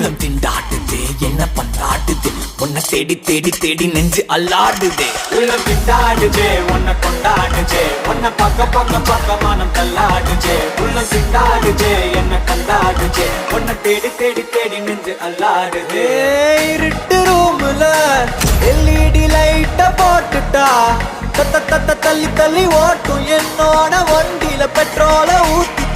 உள்ளம் திண்டாடுதே என்ன பந்தாடுதே உன்னை தேடி தேடி தேடி நெஞ்சு அல்லாடுதே உள்ளம் திண்டாடுதே உன்னை கொண்டாடுதே உன்னை பக்க மனம் தள்ளாடுதே உள்ளம் திண்டாடுதே என்ன கண்டாடுதே உன்னை தேடி தேடி தேடி நெஞ்சு அல்லாடுதே இருட்டு ரூம்ல எல்இடி லைட்ட போட்டுட்டா தள்ளி தள்ளி ஓட்டும் என்னோட வண்டியில பெட்ரோல ஊத்தி